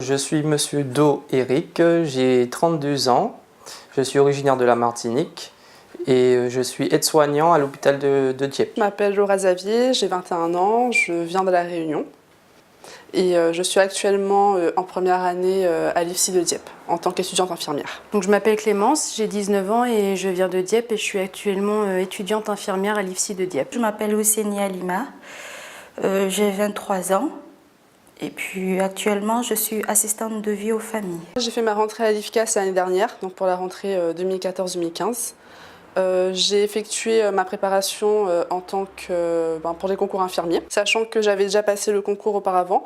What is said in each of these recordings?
Je suis Monsieur Do Eric, j'ai 32 ans, je suis originaire de la Martinique et je suis aide-soignant à l'hôpital de Dieppe. Je m'appelle Laura Xavier, j'ai 21 ans, je viens de La Réunion et je suis actuellement en première année à l'IFSI de Dieppe en tant qu'étudiante infirmière. Donc, je m'appelle Clémence, j'ai 19 ans et je viens de Dieppe et je suis actuellement étudiante infirmière à l'IFSI de Dieppe. Je m'appelle Oussénie Alima, j'ai 23 ans. Et puis actuellement, je suis assistante de vie aux familles. J'ai fait ma rentrée à l'IFCAS l'année dernière, donc pour la rentrée 2014-2015. J'ai effectué ma préparation pour les concours infirmiers, sachant que j'avais déjà passé le concours auparavant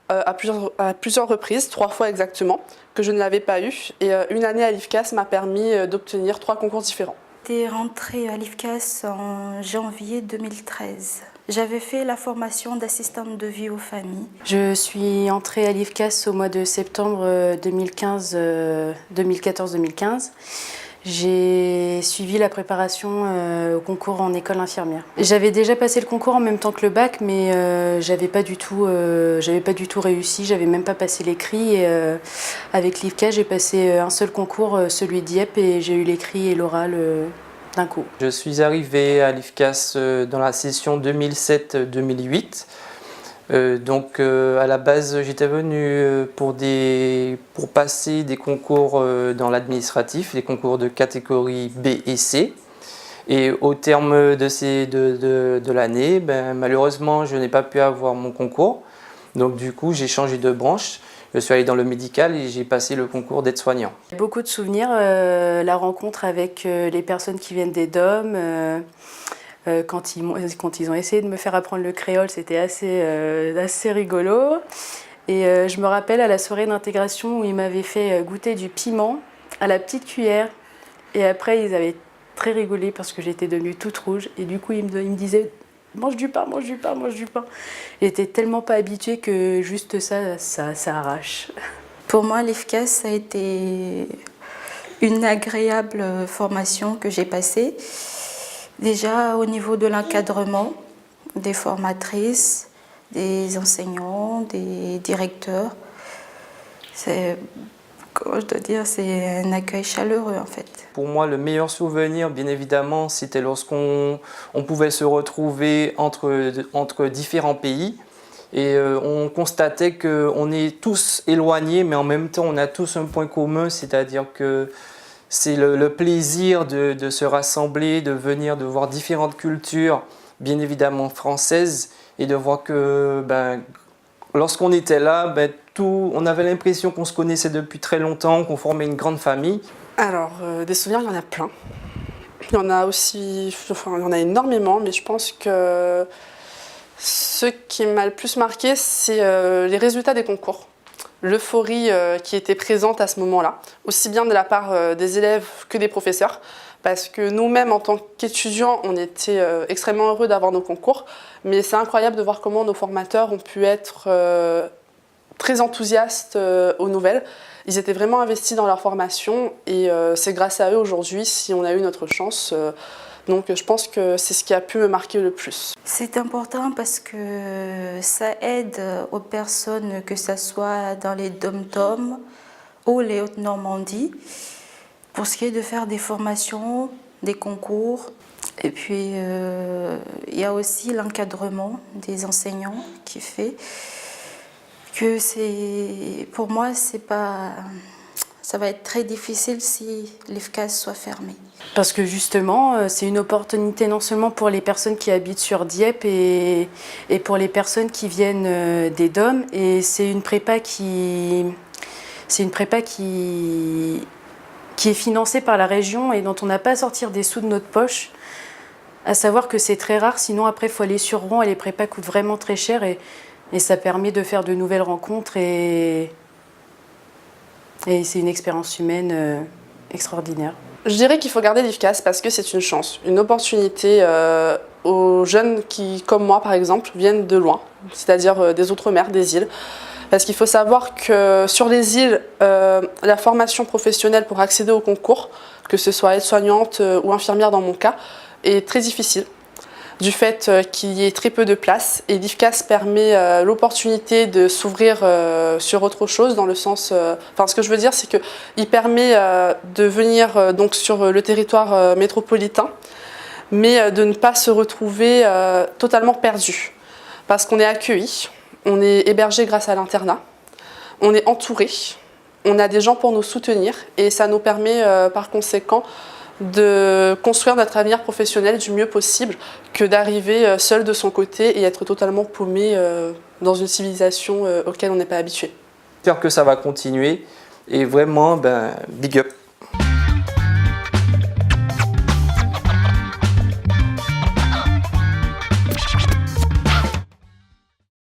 à plusieurs reprises, 3 fois exactement, que je ne l'avais pas eu. Et une année à l'IFCAS m'a permis d'obtenir 3 concours différents. J'étais rentrée à l'IFCAS en janvier 2013. J'avais fait la formation d'assistante de vie aux familles. Je suis entrée à l'IFCAS au mois de septembre 2014-2015. J'ai suivi la préparation au concours en école infirmière. J'avais déjà passé le concours en même temps que le bac, mais j'avais pas du tout réussi, j'avais même pas passé l'écrit. Avec l'IFCAS, j'ai passé un seul concours, celui de Dieppe, et j'ai eu l'écrit et l'oral d'un coup. Je suis arrivé à l'IFCAS dans la session 2007-2008. À la base, j'étais venu pour passer des concours dans l'administratif, des concours de catégorie B et C. Et au terme de l'année, malheureusement, je n'ai pas pu avoir mon concours. Donc du coup, j'ai changé de branche. Je suis allé dans le médical et j'ai passé le concours d'aide-soignant. Beaucoup de souvenirs, la rencontre avec les personnes qui viennent des DOM. Quand ils ont essayé de me faire apprendre le créole, c'était assez rigolo. Et je me rappelle à la soirée d'intégration où ils m'avaient fait goûter du piment à la petite cuillère. Et après, ils avaient très rigolé parce que j'étais devenue toute rouge. Et du coup, ils me disaient « mange du pain, mange du pain, mange du pain ». J'étais tellement pas habituée que juste ça arrache. Pour moi, l'IFCAS, ça a été une agréable formation que j'ai passée. Déjà au niveau de l'encadrement, des formatrices, des enseignants, des directeurs, c'est un accueil chaleureux en fait. Pour moi, le meilleur souvenir, bien évidemment, c'était lorsqu'on pouvait se retrouver entre différents pays et on constatait qu'on est tous éloignés, mais en même temps, on a tous un point commun, c'est-à-dire que c'est le plaisir de se rassembler, de venir, de voir différentes cultures, bien évidemment françaises, et de voir que lorsqu'on était là, on avait l'impression qu'on se connaissait depuis très longtemps, qu'on formait une grande famille. Alors, des souvenirs, il y en a plein. Il y en a énormément, mais je pense que ce qui m'a le plus marqué, c'est les résultats des concours. L'euphorie qui était présente à ce moment-là, aussi bien de la part des élèves que des professeurs, parce que nous-mêmes, en tant qu'étudiants, on était extrêmement heureux d'avoir nos concours, mais c'est incroyable de voir comment nos formateurs ont pu être très enthousiastes aux nouvelles. Ils étaient vraiment investis dans leur formation et c'est grâce à eux aujourd'hui si on a eu notre chance. Donc je pense que c'est ce qui a pu me marquer le plus. C'est important parce que ça aide aux personnes, que ce soit dans les DOM-TOM ou les Hautes-Normandies, pour ce qui est de faire des formations, des concours. Et puis il y a aussi l'encadrement des enseignants qui fait que pour moi, ça va être très difficile si l'IFCAS soit fermé. Parce que justement, c'est une opportunité non seulement pour les personnes qui habitent sur Dieppe et pour les personnes qui viennent des DOM. Et c'est une prépa qui est financée par la région et dont on n'a pas à sortir des sous de notre poche. À savoir que c'est très rare, sinon après il faut aller sur Rouen et les prépas coûtent vraiment très cher et ça permet de faire de nouvelles rencontres et c'est une expérience humaine extraordinaire. Je dirais qu'il faut garder l'IFCAS parce que c'est une chance, une opportunité aux jeunes qui, comme moi par exemple, viennent de loin, c'est-à-dire des outre-mer, des îles. Parce qu'il faut savoir que sur les îles, la formation professionnelle pour accéder au concours, que ce soit aide-soignante ou infirmière dans mon cas, est très difficile. du fait qu'il y ait très peu de place. Et l'IFCAS permet l'opportunité de s'ouvrir sur autre chose, dans le sens... ce que je veux dire, c'est qu'il permet de venir donc sur le territoire métropolitain, mais de ne pas se retrouver totalement perdu. Parce qu'on est accueilli, on est hébergé grâce à l'internat, on est entouré, on a des gens pour nous soutenir, et ça nous permet par conséquent de construire notre avenir professionnel du mieux possible que d'arriver seul de son côté et être totalement paumé dans une civilisation auquel on n'est pas habitué. J'espère que ça va continuer et vraiment, big up.